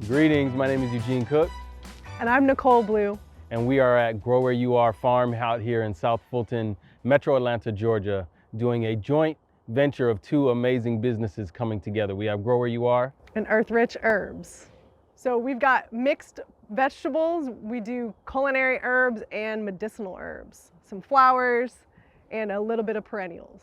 Greetings, my name is Eugene Cooke. And I'm Nicole Bluh. And we are at Grow Where You Are Farm out here in South Fulton, Metro Atlanta, Georgia, doing a joint venture of two amazing businesses coming together. We have Grow Where You Are and Earth Rich Herbs. So we've got mixed vegetables. We do culinary herbs and medicinal herbs, some flowers, and a little bit of perennials.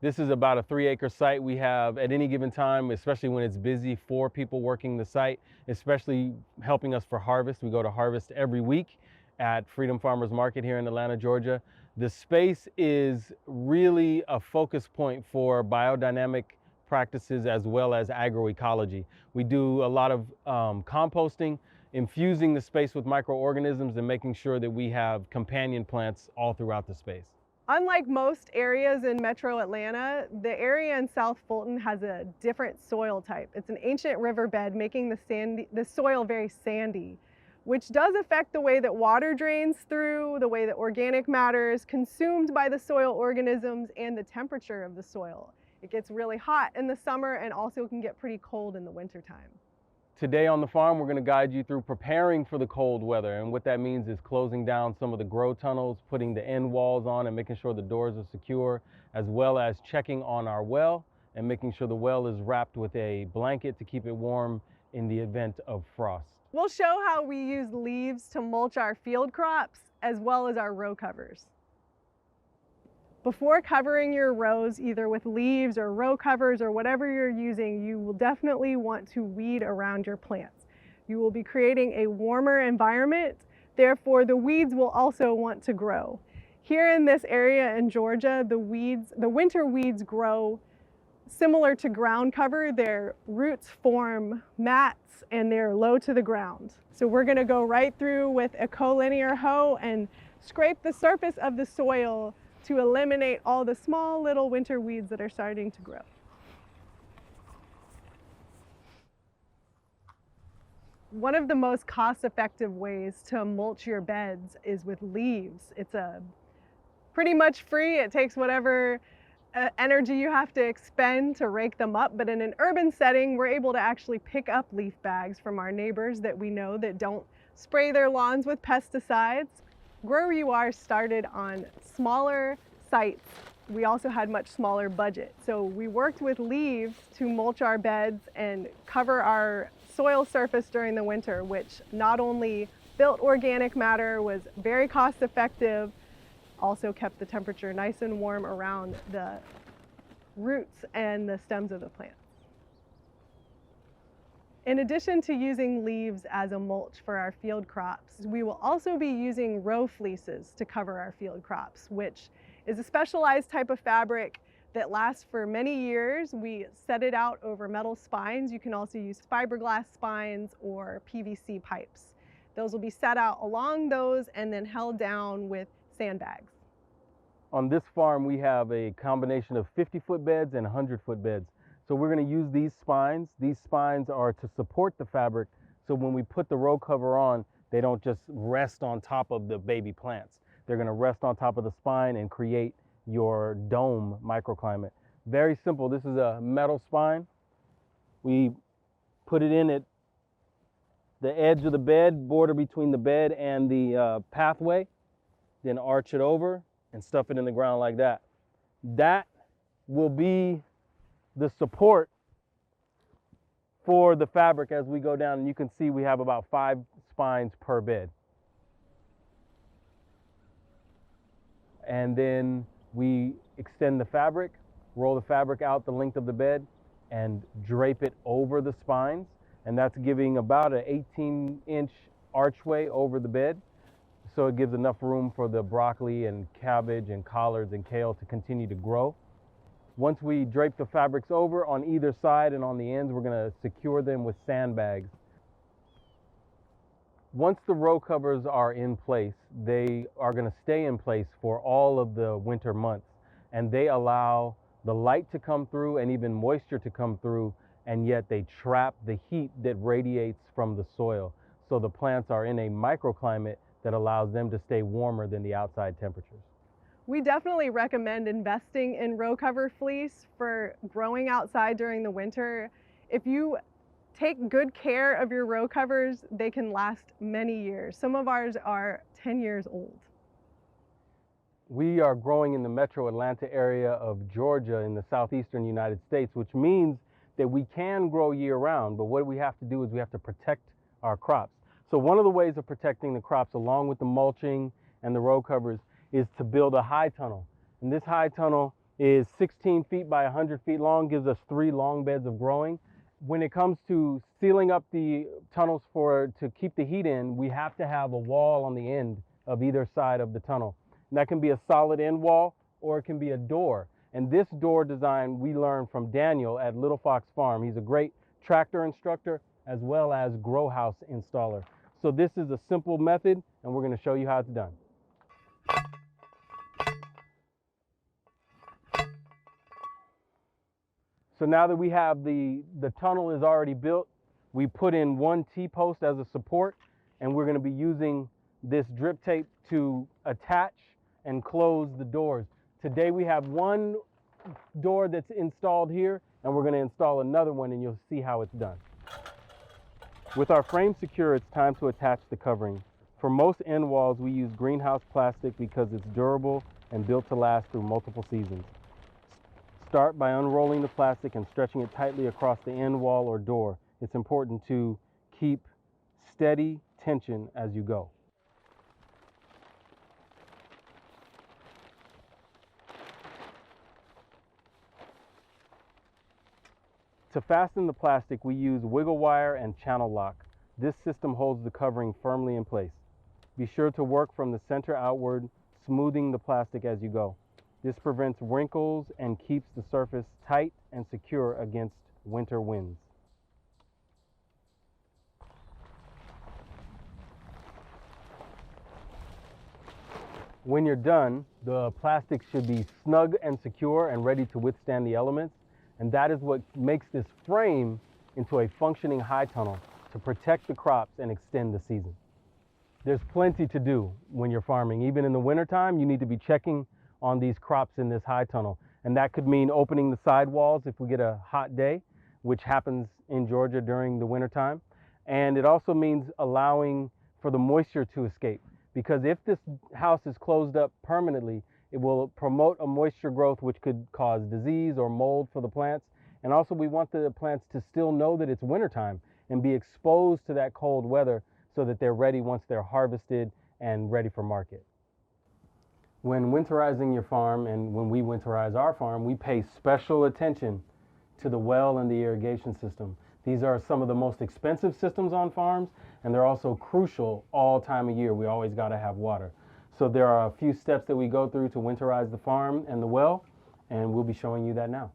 This is about a 3-acre site. We have at any given time, especially when it's busy, 4 people working the site, especially helping us for harvest. We go to harvest every week at Freedom Farmers Market here in Atlanta, Georgia. The space is really a focus point for biodynamic practices as well as agroecology. We do a lot of composting, infusing the space with microorganisms and making sure that we have companion plants all throughout the space. Unlike most areas in Metro Atlanta, the area in South Fulton has a different soil type. It's an ancient riverbed, making the soil very sandy, which does affect the way that water drains through, the way that organic matter is consumed by the soil organisms, and the temperature of the soil. It gets really hot in the summer and also can get pretty cold in the wintertime. Today on the farm, we're going to guide you through preparing for the cold weather. And what that means is closing down some of the grow tunnels, putting the end walls on and making sure the doors are secure, as well as checking on our well and making sure the well is wrapped with a blanket to keep it warm in the event of frost. We'll show how we use leaves to mulch our field crops as well as our row covers. Before covering your rows, either with leaves or row covers or whatever you're using, you will definitely want to weed around your plants. You will be creating a warmer environment, therefore the weeds will also want to grow. Here in this area in Georgia, the winter weeds grow similar to ground cover. Their roots form mats and they're low to the ground. So we're going to go right through with a collinear hoe and scrape the surface of the soil to eliminate all the small little winter weeds that are starting to grow. One of the most cost-effective ways to mulch your beds is with leaves. It's pretty much free. It takes whatever energy you have to expend to rake them up, but in an urban setting, we're able to actually pick up leaf bags from our neighbors that we know that don't spray their lawns with pesticides. Grow Where You Are started on smaller sites. We also had much smaller budget. So we worked with leaves to mulch our beds and cover our soil surface during the winter, which not only built organic matter, was very cost effective, also kept the temperature nice and warm around the roots and the stems of the plants. In addition to using leaves as a mulch for our field crops, we will also be using row fleeces to cover our field crops, which is a specialized type of fabric that lasts for many years. We set it out over metal spines. You can also use fiberglass spines or PVC pipes. Those will be set out along those and then held down with sandbags. On this farm, we have a combination of 50-foot beds and 100-foot beds. So we're going to use these spines. These spines are to support the fabric, so when we put the row cover on, they don't just rest on top of the baby plants. They're going to rest on top of the spine and create your dome microclimate. Very simple. This is a metal spine. We put it in at the edge of the bed, border between the bed and the pathway, then arch it over and stuff it in the ground like that. That will be the support for the fabric as we go down, and you can see we have about 5 spines per bed. And then we extend the fabric, roll the fabric out the length of the bed, and drape it over the spines, and that's giving about an 18-inch archway over the bed, so it gives enough room for the broccoli and cabbage and collards and kale to continue to grow. Once we drape the fabrics over on either side and on the ends, we're going to secure them with sandbags. Once the row covers are in place, they are going to stay in place for all of the winter months, and they allow the light to come through and even moisture to come through, and yet they trap the heat that radiates from the soil. So the plants are in a microclimate that allows them to stay warmer than the outside temperatures. We definitely recommend investing in row cover fleece for growing outside during the winter. If you Take good care of your row covers. They can last many years. Some of ours are 10 years old. We are growing in the metro Atlanta area of Georgia in the southeastern United States, which means that we can grow year round, but what we have to do is we have to protect our crops. So one of the ways of protecting the crops along with the mulching and the row covers is to build a high tunnel. And this high tunnel is 16 feet by 100 feet long, gives us 3 long beds of growing. When it comes to sealing up the tunnels to keep the heat in, we have to have a wall on the end of either side of the tunnel. And that can be a solid end wall or it can be a door. And this door design we learned from Daniel at Little Fox Farm. He's a great tractor instructor as well as grow house installer. So this is a simple method and we're going to show you how it's done. So now that we have the tunnel is already built, we put in 1 T-post as a support, and we're going to be using this drip tape to attach and close the doors. Today we have 1 door that's installed here, and we're going to install another one, and you'll see how it's done. With our frame secure, it's time to attach the covering. For most end walls, we use greenhouse plastic because it's durable and built to last through multiple seasons. Start by unrolling the plastic and stretching it tightly across the end wall or door. It's important to keep steady tension as you go. To fasten the plastic, we use wiggle wire and channel lock. This system holds the covering firmly in place. Be sure to work from the center outward, smoothing the plastic as you go. This prevents wrinkles and keeps the surface tight and secure against winter winds. When you're done, the plastic should be snug and secure and ready to withstand the elements. And that is what makes this frame into a functioning high tunnel to protect the crops and extend the season. There's plenty to do when you're farming. Even in the wintertime, you need to be checking on these crops in this high tunnel. And that could mean opening the sidewalls if we get a hot day, which happens in Georgia during the wintertime. And it also means allowing for the moisture to escape. Because if this house is closed up permanently, it will promote a moisture growth which could cause disease or mold for the plants. And also we want the plants to still know that it's wintertime and be exposed to that cold weather so that they're ready once they're harvested and ready for market. When winterizing your farm, and when we winterize our farm, we pay special attention to the well and the irrigation system. These are some of the most expensive systems on farms, and they're also crucial all time of year. We always got to have water. So there are a few steps that we go through to winterize the farm and the well, and we'll be showing you that now.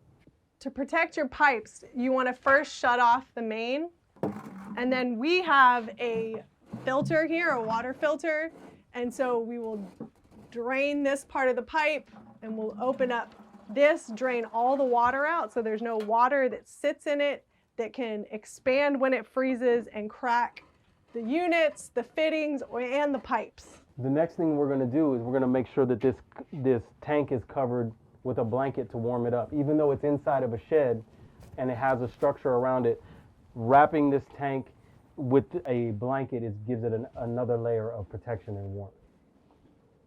To protect your pipes, you want to first shut off the main, and then we have a filter here, a water filter, and so we will drain this part of the pipe and we'll open up this, drain all the water out so there's no water that sits in it that can expand when it freezes and crack the units, the fittings, and the pipes. The next thing we're going to do is we're going to make sure that this tank is covered with a blanket to warm it up. Even though it's inside of a shed and it has a structure around it, wrapping this tank with a blanket gives it another layer of protection and warmth.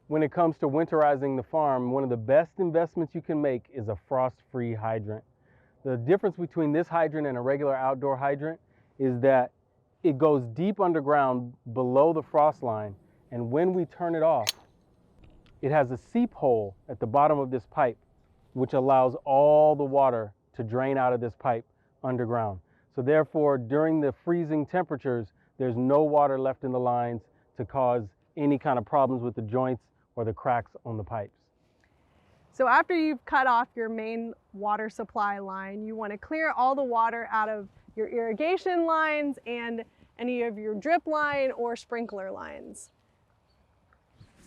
When it comes to winterizing the farm, one of the best investments you can make is a frost-free hydrant. The difference between this hydrant and a regular outdoor hydrant is that it goes deep underground below the frost line, and when we turn it off, it has a seep hole at the bottom of this pipe, which allows all the water to drain out of this pipe underground. So therefore, during the freezing temperatures, there's no water left in the lines to cause any kind of problems with the joints or the cracks on the pipes. So after you've cut off your main water supply line, you want to clear all the water out of your irrigation lines and any of your drip line or sprinkler lines.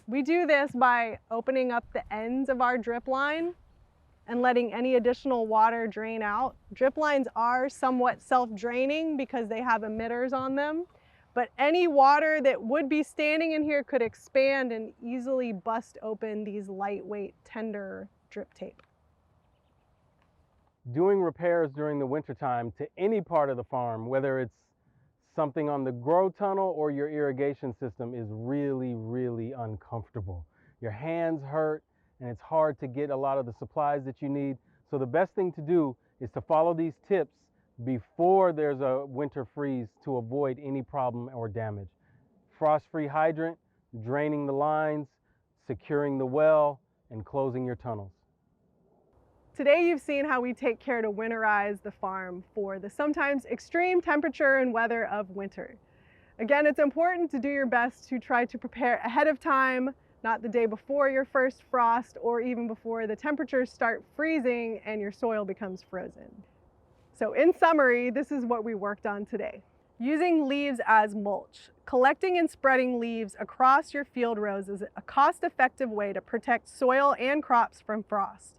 We do this by opening up the ends of our drip line and letting any additional water drain out. Drip lines are somewhat self-draining because they have emitters on them, but any water that would be standing in here could expand and easily bust open these lightweight, tender drip tape. Doing repairs during the wintertime to any part of the farm, whether it's something on the grow tunnel or your irrigation system, is really, really uncomfortable. Your hands hurt and it's hard to get a lot of the supplies that you need. So the best thing to do is to follow these tips before there's a winter freeze to avoid any problem or damage. Frost-free hydrant, draining the lines, securing the well, and closing your tunnels. Today you've seen how we take care to winterize the farm for the sometimes extreme temperature and weather of winter. Again, it's important to do your best to try to prepare ahead of time, not the day before your first frost or even before the temperatures start freezing and your soil becomes frozen. So in summary, this is what we worked on today. Using leaves as mulch. Collecting and spreading leaves across your field rows is a cost-effective way to protect soil and crops from frost.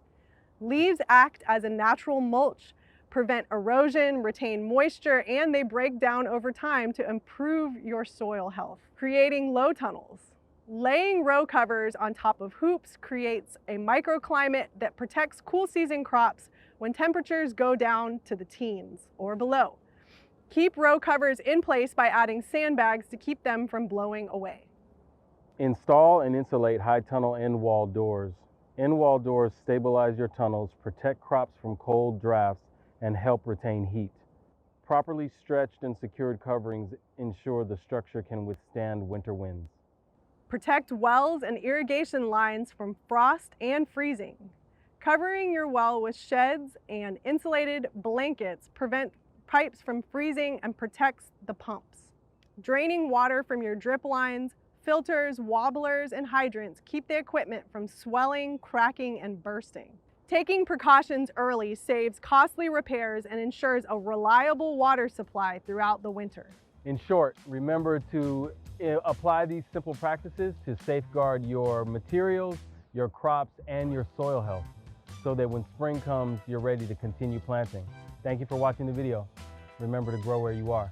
Leaves act as a natural mulch, prevent erosion, retain moisture, and they break down over time to improve your soil health. Creating low tunnels. Laying row covers on top of hoops creates a microclimate that protects cool season crops when temperatures go down to the teens or below. Keep row covers in place by adding sandbags to keep them from blowing away. Install and insulate high tunnel end wall doors. End wall doors stabilize your tunnels, protect crops from cold drafts, and help retain heat. Properly stretched and secured coverings ensure the structure can withstand winter winds. Protect wells and irrigation lines from frost and freezing. Covering your well with sheds and insulated blankets prevent pipes from freezing and protects the pumps. Draining water from your drip lines, filters, wobblers, and hydrants keep the equipment from swelling, cracking, and bursting. Taking precautions early saves costly repairs and ensures a reliable water supply throughout the winter. In short, remember to apply these simple practices to safeguard your materials, your crops, and your soil health, so that when spring comes, you're ready to continue planting. Thank you for watching the video. Remember to grow where you are.